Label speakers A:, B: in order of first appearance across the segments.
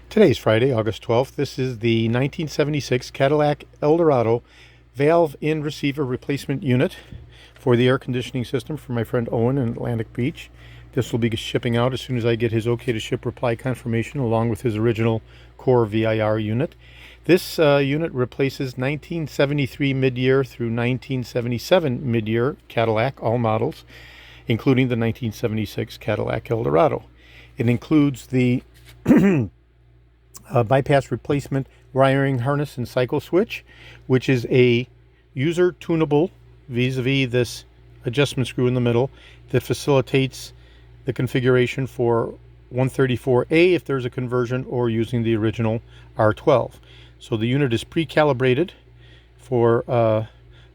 A: Today is Friday, August 12th. This is the 1976 Cadillac Eldorado Valve In Receiver replacement unit for the air conditioning system for my friend Owen in Atlantic Beach. This will be shipping out as soon as I get his OK to ship reply confirmation along with his original core VIR unit. This unit replaces 1973 mid-year through 1977 mid-year Cadillac, all models, including the 1976 Cadillac Eldorado. It includes the bypass replacement wiring harness and cycle switch, which is a user tunable vis-a-vis this adjustment screw in the middle that facilitates the configuration for 134A if there's a conversion, or using the original R12. So the unit is pre-calibrated for the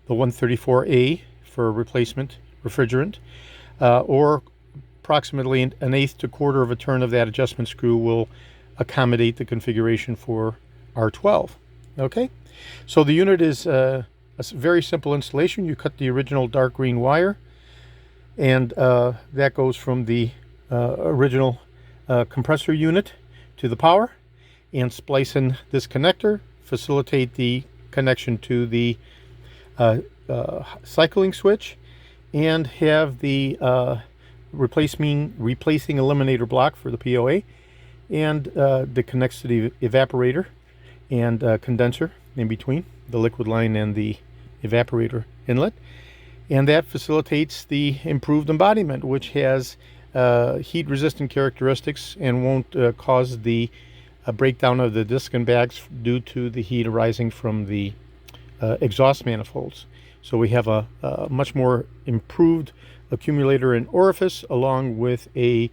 A: 134A for replacement refrigerant, or approximately an eighth to quarter of a turn of that adjustment screw will accommodate the configuration for R12. Okay, so the unit is a very simple installation. You cut the original dark green wire, and that goes from the original compressor unit to the power, and splice in this connector, facilitate the connection to the cycling switch, and have the replacing eliminator block for the POA, and that connects to the evaporator and condenser in between the liquid line and the evaporator inlet. And that facilitates the improved embodiment, which has heat resistant characteristics and won't cause the breakdown of the disc and bags due to the heat arising from the exhaust manifolds. So we have a much more improved accumulator and orifice, along with a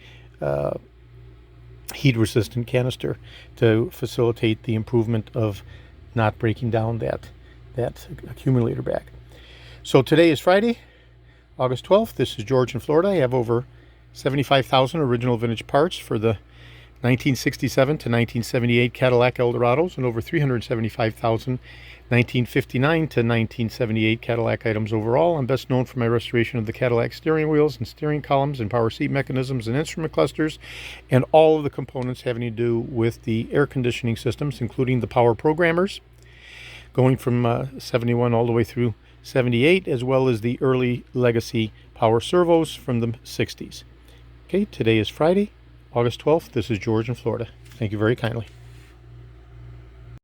A: heat resistant canister to facilitate the improvement of not breaking down that accumulator bag. So today is Friday, August 12th. This is George in Florida. I have over 75,000 original vintage parts for the 1967 to 1978 Cadillac Eldorados, and over 375,000 1959 to 1978 Cadillac items overall. I'm best known for my restoration of the Cadillac steering wheels and steering columns and power seat mechanisms and instrument clusters, and all of the components having to do with the air conditioning systems, including the power programmers, going from 71 all the way through 78, as well as the early legacy power servos from the 60s. Okay, today is Friday, August 12th. This is George in Florida. Thank you very kindly.